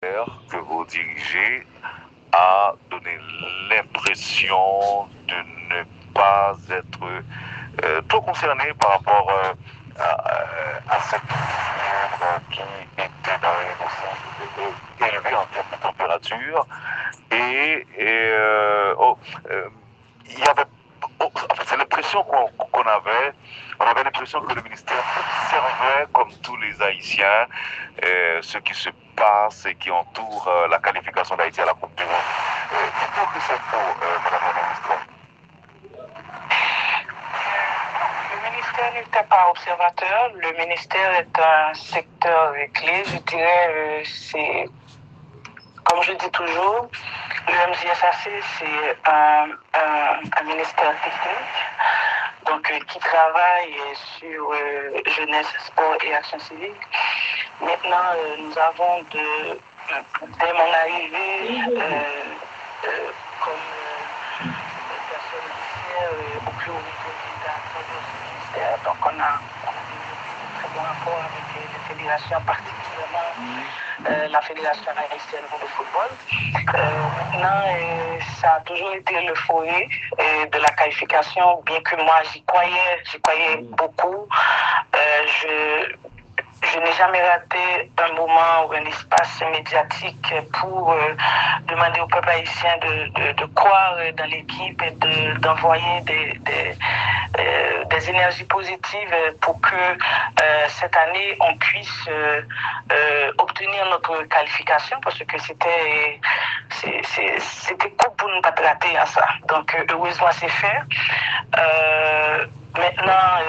que vous dirigez a donné l'impression de ne pas être trop concerné par rapport à cette fièvre qui était dans une élevée en termes de température. Il y avait, en fait, c'est l'impression qu'on avait. On avait l'impression que le ministère observait, comme tous les Haïtiens, ce qui se passe et qui entoure la qualification d'Haïti à la Coupe du Monde. Dites-moi que c'est faux, Madame la ministre. Le ministère n'était pas observateur. Le ministère est un secteur clé. Je dirais, c'est, comme je dis toujours, le MJSAC, c'est un ministère technique, donc qui travaille sur jeunesse, sport et action civique. Maintenant, nous avons dès mon arrivée, comme personne au plus haut niveau de l'État, ministère. Donc, on a développé de très bons rapports avec les fédérations, particulièrement la Fédération haïtienne de football. Maintenant, ça a toujours été le foyer de la qualification, bien que moi, j'y croyais beaucoup. Je n'ai jamais raté un moment ou un espace médiatique pour demander au peuple haïtien de croire dans l'équipe et d'envoyer des énergies positives pour que cette année, on puisse obtenir notre qualification parce que c'était court pour nous pas rater à ça. Donc, heureusement, c'est fait. Maintenant,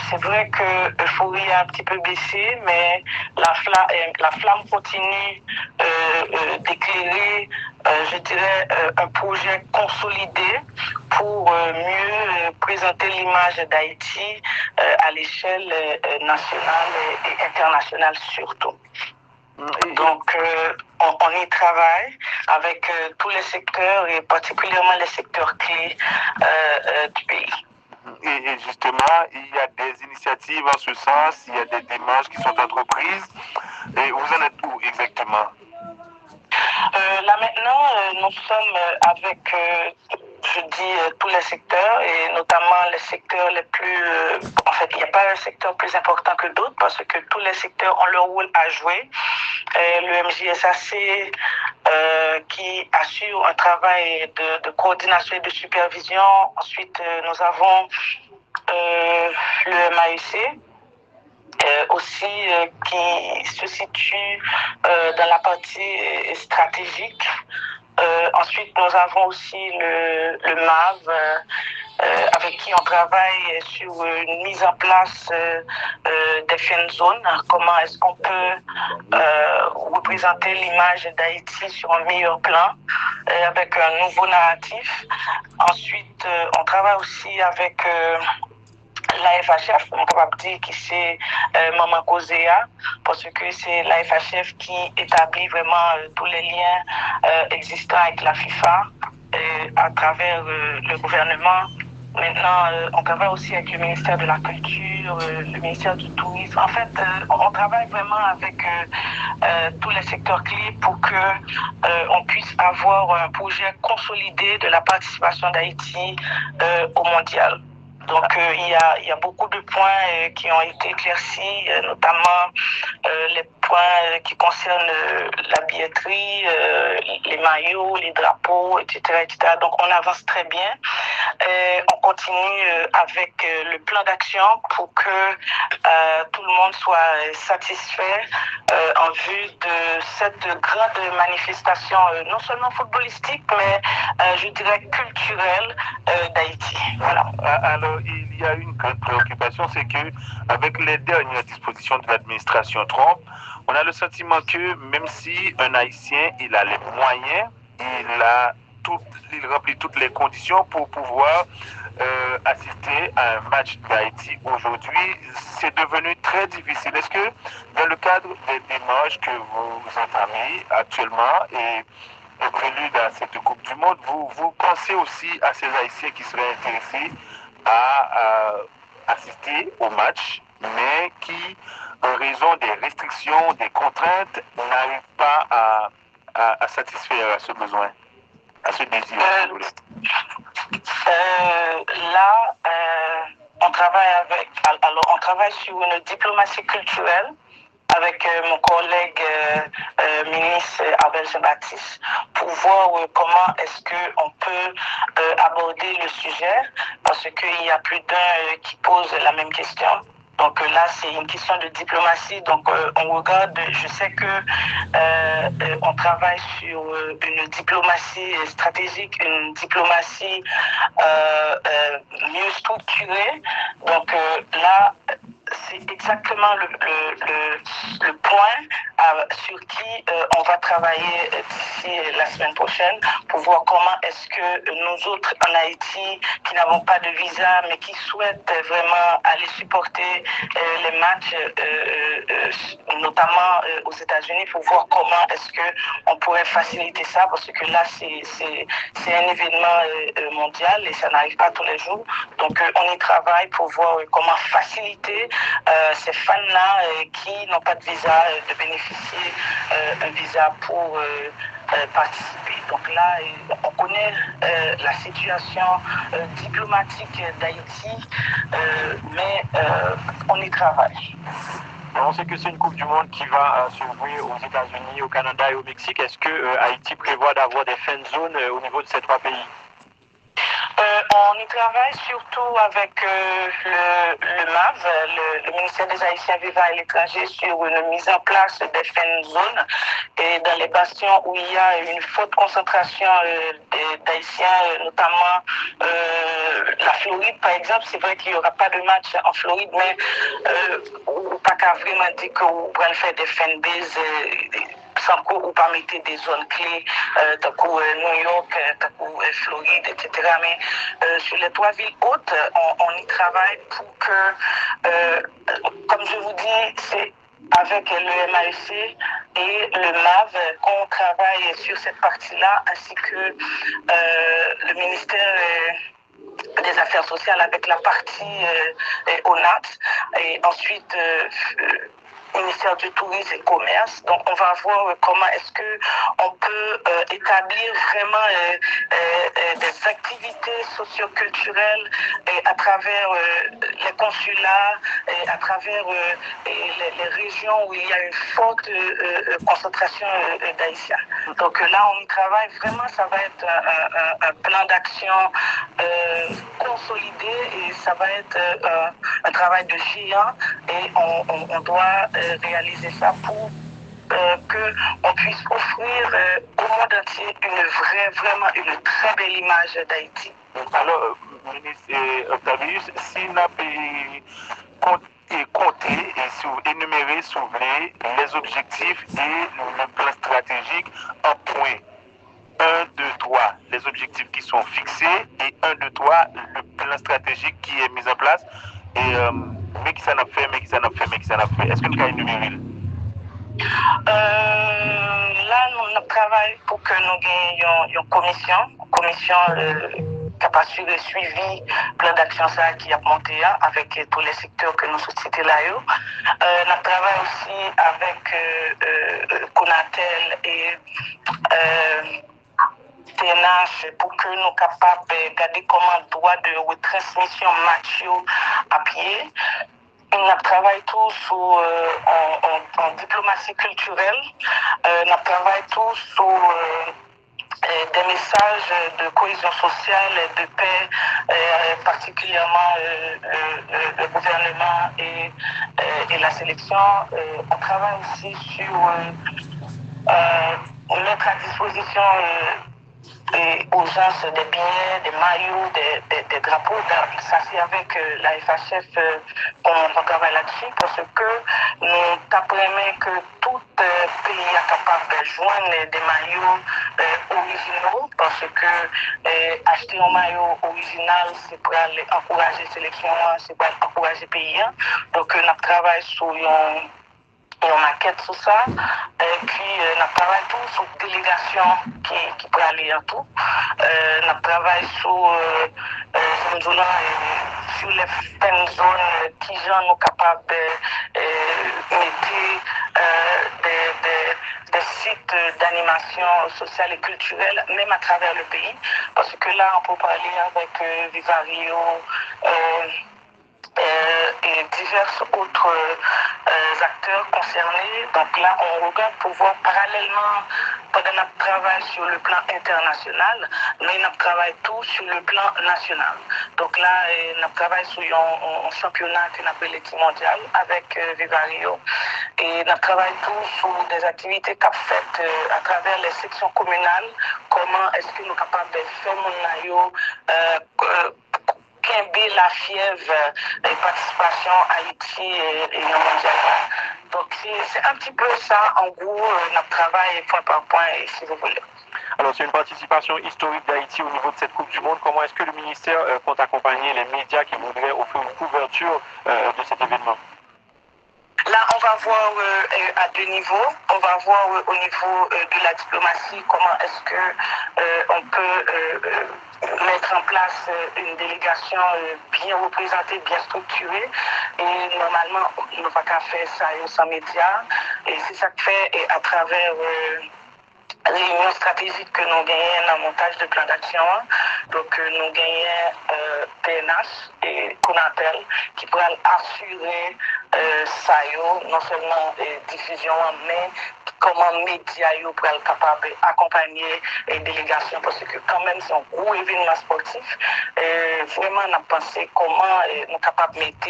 c'est vrai que l'euphorie a un petit peu baissé, mais la flamme continue d'éclairer, je dirais, un projet consolidé pour mieux présenter l'image d'Haïti à l'échelle nationale et internationale surtout. Donc, on y travaille avec tous les secteurs et particulièrement les secteurs clés du pays. Et justement, il y a des initiatives en ce sens, il y a des démarches qui sont entreprises. Et vous en êtes où exactement? Là maintenant, nous sommes avec, je dis, tous les secteurs et notamment les secteurs les plus... en fait, il n'y a pas un secteur plus important que d'autres parce que tous les secteurs ont leur rôle à jouer. Le MJSAC qui assure un travail de coordination et de supervision. Ensuite, nous avons le MAEC. Aussi qui se situe dans la partie stratégique. Ensuite, nous avons aussi le MAV avec qui on travaille sur une mise en place des fan zones. Comment est-ce qu'on peut représenter l'image d'Haïti sur un meilleur plan avec un nouveau narratif. Ensuite, on travaille aussi avec l'AFHF, on peut dire que c'est Maman Cosea, parce que c'est l'AFHF qui établit vraiment tous les liens existants avec la FIFA à travers le gouvernement. Maintenant, on travaille aussi avec le ministère de la Culture, le ministère du Tourisme. En fait, on travaille vraiment avec tous les secteurs clés pour que on puisse avoir un projet consolidé de la participation d'Haïti au mondial. Donc, il y a beaucoup de points qui ont été éclaircis, notamment les points qui concernent la billetterie, les maillots, les drapeaux, etc., etc. Donc, on avance très bien. On continue avec le plan d'action pour que tout le monde soit satisfait en vue de cette grande manifestation, non seulement footballistique, mais je dirais culturelle d'Haïti. Voilà. Alors, il y a une grande préoccupation, c'est que avec les dernières dispositions de l'administration Trump, on a le sentiment que même si un Haïtien, il a les moyens, il remplit toutes les conditions pour pouvoir assister à un match d'Haïti aujourd'hui, c'est devenu très difficile. Est-ce que dans le cadre des démarches que vous entamez actuellement et prélude à cette Coupe du Monde, vous pensez aussi à ces Haïtiens qui seraient intéressés à assister au match, mais qui en raison des restrictions, des contraintes, n'arrivent pas à satisfaire à ce besoin, à ce désir, si vous voulez. Là, on travaille sur une diplomatie culturelle avec mon collègue ministre Abel Jean-Baptiste pour voir comment est-ce qu'on peut aborder le sujet parce qu'il y a plus d'un qui pose la même question. Donc là, c'est une question de diplomatie. Donc on regarde, je sais que on travaille sur une diplomatie stratégique, une diplomatie mieux structurée. Donc là, c'est exactement le point sur qui on va travailler d'ici la semaine prochaine pour voir comment est-ce que nous autres en Haïti qui n'avons pas de visa mais qui souhaitent vraiment aller supporter les matchs, notamment aux États-Unis, pour voir comment est-ce que on pourrait faciliter ça parce que là c'est un événement mondial et ça n'arrive pas tous les jours. Donc on y travaille pour voir comment faciliter ces fans-là qui n'ont pas de visa, de bénéficier d'un visa pour participer. Donc là, on connaît la situation diplomatique d'Haïti, mais on y travaille. On sait que c'est une Coupe du Monde qui va se jouer aux États-Unis, au Canada et au Mexique. Est-ce que Haïti prévoit d'avoir des fan zones au niveau de ces trois pays? On y travaille surtout avec le MAV, le ministère des Haïtiens vivant à l'étranger, sur une mise en place des fan zones et dans les bastions où il y a une forte concentration d'Haïtiens, notamment la Floride par exemple. C'est vrai qu'il n'y aura pas de match en Floride, mais pas qu'à vraiment dire que vous pouvez faire des fanbases sans qu'on pas mettre des zones clés, comme New York, comme Floride, etc. Mais sur les trois villes hautes, on y travaille pour que, comme je vous dis, c'est avec le MAEC et le MAV qu'on travaille sur cette partie-là, ainsi que le ministère des Affaires sociales avec la partie ONAT et ensuite ministère du Tourisme et Commerce. Donc, on va voir comment est-ce que on peut établir vraiment des activités socioculturelles à travers les consulats, et à travers les régions où il y a une forte concentration d'Haïtiens. Donc là, on y travaille vraiment. Ça va être un plan d'action consolidé et ça va être un travail de géant et on doit réaliser ça pour qu'on puisse offrir au monde entier vraiment une très belle image d'Haïti. Alors, ministre Octavius, si nous avons compté et énuméré, soulevé les objectifs et le plan stratégique en point 1, 2, 3, les objectifs qui sont fixés et 1, 2, 3, le plan stratégique qui est mis en place. Et mais qui s'en a fait. Est-ce que nous avons énuméré? Là, nous travaillons pour que nous gagnions une commission qui a assuré le suivi, plan d'action qui a monté avec tous les secteurs que nous sociétés là. Nous travaillons aussi avec Conatel et TNH pour que nous soyons capables de garder comment droit de retransmission match à pied. On travaille tous en diplomatie culturelle. On travaille tous sur des messages de cohésion sociale, de paix, particulièrement le gouvernement et la sélection. On travaille aussi sur mettre à disposition aux gens des billets, des maillots, des drapeaux. Ça, c'est avec la FHF qu'on travaille là-dessus parce que nous apprenons que tout pays est capable de joindre des maillots originaux parce que acheter un maillot original, c'est pour aller encourager la sélection, c'est pour encourager le pays. Donc, nous travaillons sur une maquette sur ça. Et puis, nous travaillons tout sur délégation qui peut aller en tout. Nous travaillons sur sur les pen zones qui sont capables de mettre des sites d'animation sociale et culturelle, même à travers le pays. Parce que là, on peut parler avec Viva Rio, et divers autres acteurs concernés. Donc là, on regarde pour voir parallèlement, pendant notre travail sur le plan international, mais notre travail tout sur le plan national. Donc là, notre travail sur un championnat qu'on appelle l'équipe mondiale avec Viva Rio. Et notre travail tout sur des activités qu'a faites à travers les sections communales. Comment est-ce que nous sommes capables de faire mon naïo la fièvre de participation Haïti et le mondial. Donc c'est un petit peu ça, en gros, notre travail point par point, si vous voulez. Alors, c'est une participation historique d'Haïti au niveau de cette Coupe du Monde. Comment est-ce que le ministère compte accompagner les médias qui voudraient offrir une couverture de cet événement? Là, on va voir à deux niveaux. On va voir au niveau de la diplomatie comment est-ce que on peut mettre en place une délégation bien représentée, bien structurée. Et normalement, on ne va qu'à faire ça sans médias. Et c'est ça que fait et à travers réunion stratégique que nous gagnons dans le montage de plan d'action. Donc, nous gagnons PNH et Conatel qui pourraient assurer ça, non seulement diffusion, mais comment médias pourraient être capables d'accompagner les délégations parce que quand même c'est un gros événement sportif. Vraiment, on a pensé comment nous sommes capables de mettre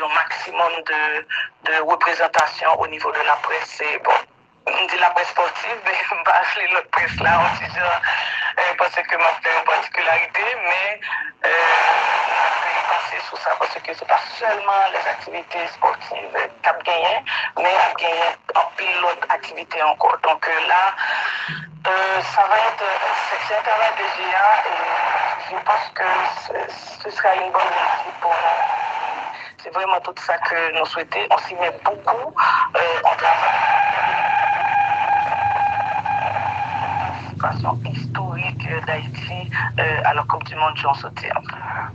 un maximum de représentation au niveau de la presse. Bon, on dit la presse sportive, mais je ne vais pas appeler l'autre presse là, parce que m'a fait une particularité, mais je vais penser sur ça, parce que ce n'est pas seulement les activités sportives qui ont gagné, mais qui ont gagné en pilote activité encore. Donc là, ça va être, c'est un travail de GA et je pense que ce sera une bonne réussite pour nous. C'est vraiment tout ça que nous souhaitons. On s'y met beaucoup, on travaille. Historique d'Haïti à la Coupe du Monde Jean Sauté.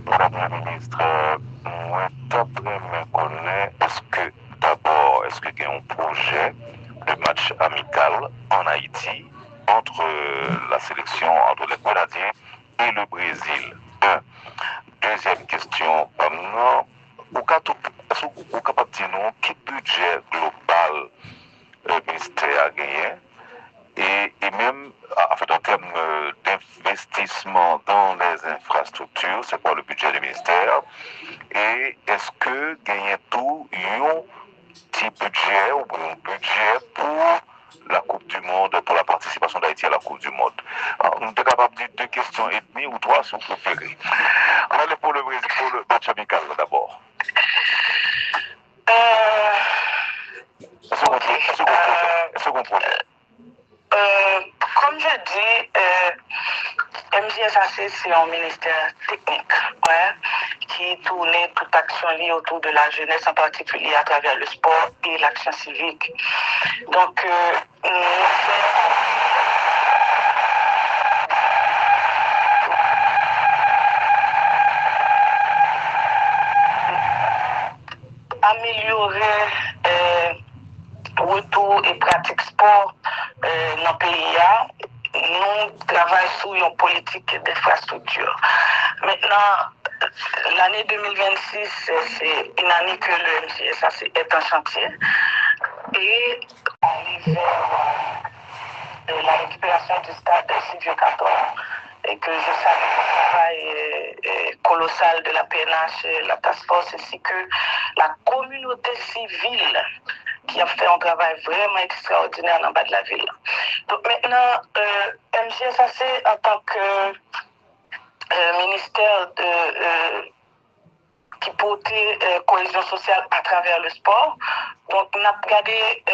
Madame la ministre, moi, d'après me connaît, est-ce qu'il y a un projet de match amical en Haïti entre la sélection, entre les Canadiens et le Brésil? Deuxième question, est-ce que vous êtes capable de dire nous quel budget global le ministère a gagné? Et même en fait, en termes d'investissement dans les infrastructures, c'est quoi le budget du ministère? Et est-ce que gagne tout un petit budget ou un budget pour la Coupe du Monde, pour la participation d'Haïti à la Coupe du Monde? Alors, on est capable de dire 2 questions et demie ou 3 si vous préférez. On va aller pour le Brésil, pour le match amical d'abord. Est-ce qu'on projet? Comme je dis, MJSAC, c'est un ministère technique qui tournait toute action liée autour de la jeunesse, en particulier à travers le sport et l'action civique. Donc, nous faisons améliorer retour et pratique sport dans le pays. Nous travaillons sur une politique d'infrastructure. Maintenant, l'année 2026, c'est une année que le MJSAC est en chantier. Et on vers la récupération du stade de Silvio 14 et que je salue le travail colossal de la PNH, la Task Force, ainsi que la communauté civile qui a fait un travail vraiment extraordinaire en bas de la ville. Donc maintenant, MJSAC en tant que ministère qui portait cohésion sociale à travers le sport, donc on a regardé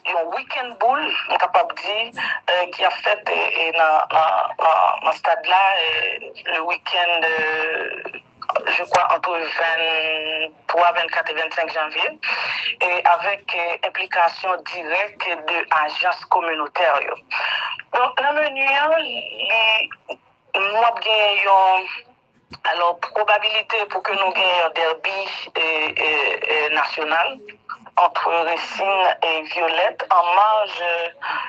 un week-end boule, on est capable de dire, qui a fait dans ce stade-là le week-end, je crois, entre 23, 24 et 25 janvier, et avec implication directe de agences communautaires. Donc, la menu, moi, gagnons. Alors, probabilité pour que nous gagnions un derby national entre Racing et Violette en marge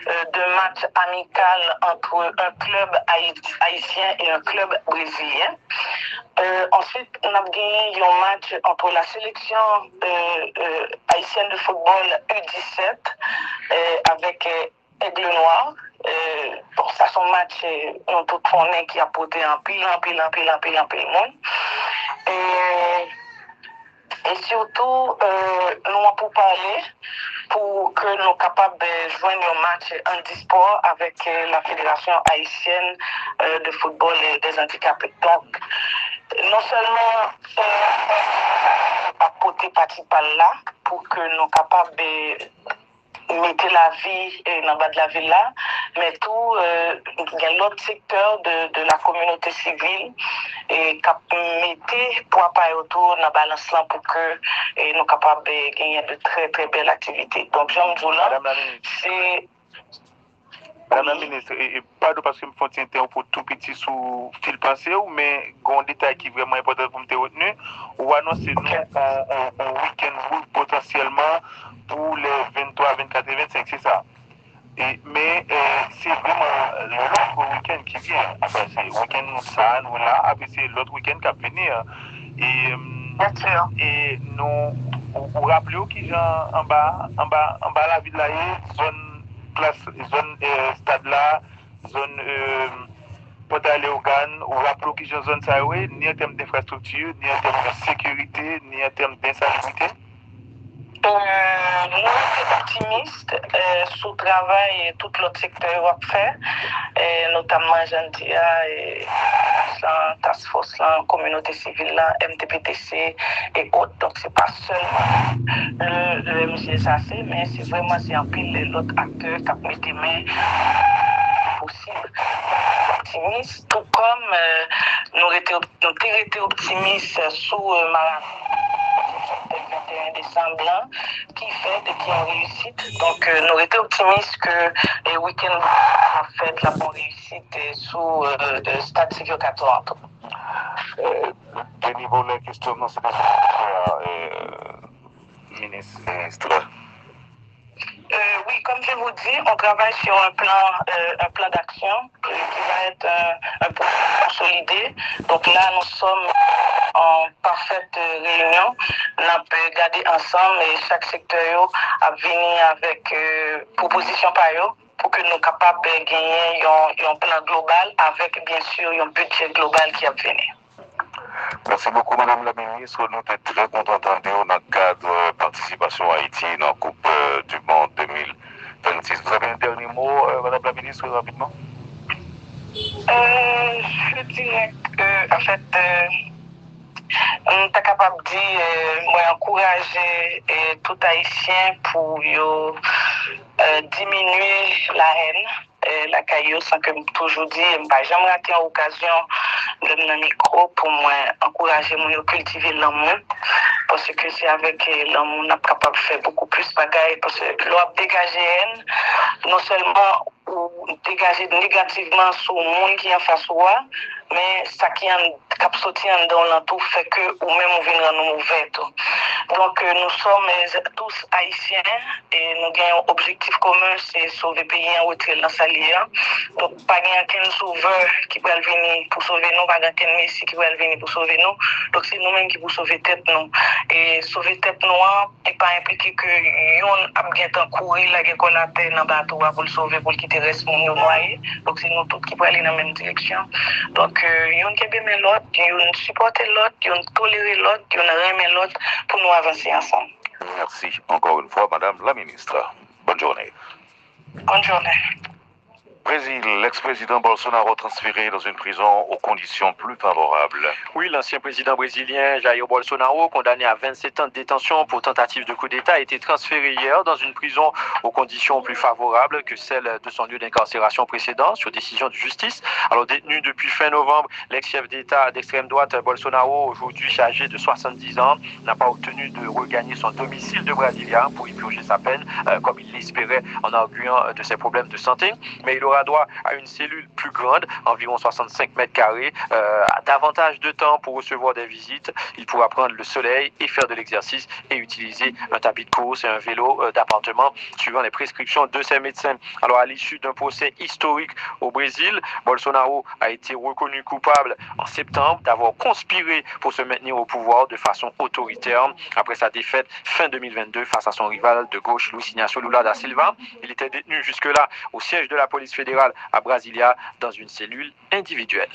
de match amical entre un club haïtien et un club brésilien. Ensuite, on a gagné un match entre la sélection haïtienne de football U17 avec Aigle Noir. Bon, ça, son match, on tout connaît qui a porté un pile monde. Et surtout, nous pour parler, pour que nous soyons capables de joindre un match handisport avec la Fédération haïtienne de football et des handicapés. Donc, non seulement apporter partie par là, pour que nous soyons capables de mettre la vie dans bas de la ville là, mais tout il y a l'autre secteur de la communauté civile et mettre pour appareil autour dans balance là pour que nous sommes capables de gagner de très très belles activités. Donc j'aime dire là, c'est Madame la ministre, et pardon parce que je me fais interrompre pour tout petit sous fil pensé, mais un détail qui est vraiment important pour me retenir, ou annoncer nous un week-end potentiellement pour les 23, 24 et 25, c'est ça. Mais c'est vraiment l'autre week-end qui vient. Après, c'est le week-end ça, nous là, après c'est l'autre week-end qui va venir. Et nous, vous rappelez qui genre en bas la ville là, zone place, zone stade là, zone pour aller au GAN, ou rappelez qui genre zone ça, ni en termes d'infrastructure, ni en termes de sécurité, ni en termes d'insalubrité. Nous sommes optimistes sur le travail et tout l'autre secteur a fait, notamment Jantia et la Task Force, la communauté civile, la MTPTC et autres. Donc, ce n'est pas seulement le MGSAC, mais c'est vraiment un pile l'autre acteur qui a mis des mains possible. Optimiste, tout comme nous avons été optimistes sous Marathon. Le 21 décembre, qui fait et qui ont réussite. Donc, nous étions optimistes que les week-ends ont fait la bonne réussite sous le Stade Silvio Toronto. De niveau de la question, non, c'est pas ministre. Oui, comme je vous dis, on travaille sur un plan d'action qui va être un plan consolidé. Donc là, nous sommes en parfaite réunion. On a regardé ensemble et chaque secteur a venu avec proposition par eux pour que nous soyons capables de gagner un plan global avec bien sûr un budget global qui a venu. Merci beaucoup, Madame la Ministre. Nous sommes très contents d'entendre dans le cadre de participation à Haïti dans la Coupe du Monde 2026. Vous avez un dernier mot, Madame la Ministre, rapidement? Je dirais que, en fait, on est capable de dire, moi, encourager tout Haïtien pour diminuer la haine, la caillou, sans que je toujours dis, j'aimerais rater une occasion de mon micro pour moi encourager mon cultiver l'amour, parce que c'est avec l'amour qu'on est capable de faire beaucoup plus de bagailles, parce que l'on dégager haine, non seulement ou dégager négativement sur le monde qui est en face de soi, mais ça qui est sorti dans l'entour fait que ou même on vient nous mauvais. Donc nous sommes tous haïtiens et nous avons un objectif commun, c'est sauver le pays en retrait dans sa lière. Donc pas aucun sauveur qui va venir pour sauver nous, pas aucun messie qui va venir pour sauver nous. Donc c'est nous-mêmes qui pour sauver tête nous. Et sauver tête nous et pas impliquer que yon a bien courir la guerre qu'on a terre dans bateau pour le sauver pour quitter reste mon noyé. Donc c'est nous tous qui pour aller dans la même direction. Donc yon qui bien l'autre, yon supporter l'autre, yon tolérer l'autre, yon aimer l'autre pour nous avancer ensemble. Merci encore une fois, Madame la Ministre. Bonne journée. Bonne journée. Brésil, l'ex-président Bolsonaro transféré dans une prison aux conditions plus favorables. Oui, l'ancien président brésilien Jair Bolsonaro, condamné à 27 ans de détention pour tentative de coup d'État, a été transféré hier dans une prison aux conditions plus favorables que celles de son lieu d'incarcération précédent, sur décision de justice. Alors, détenu depuis fin novembre, l'ex-chef d'État d'extrême droite Bolsonaro, aujourd'hui âgé de 70 ans, n'a pas obtenu de regagner son domicile de Brasilia pour y purger sa peine, comme il l'espérait en arguant de ses problèmes de santé. Mais il aura aura droit à une cellule plus grande, environ 65 mètres carrés, à davantage de temps pour recevoir des visites. Il pourra prendre le soleil et faire de l'exercice et utiliser un tapis de course et un vélo d'appartement suivant les prescriptions de ses médecins. Alors, à l'issue d'un procès historique au Brésil, Bolsonaro a été reconnu coupable en septembre d'avoir conspiré pour se maintenir au pouvoir de façon autoritaire après sa défaite fin 2022 face à son rival de gauche Luiz Inácio Lula da Silva. Il était détenu jusque-là au siège de la police fédérale à Brasilia dans une cellule individuelle.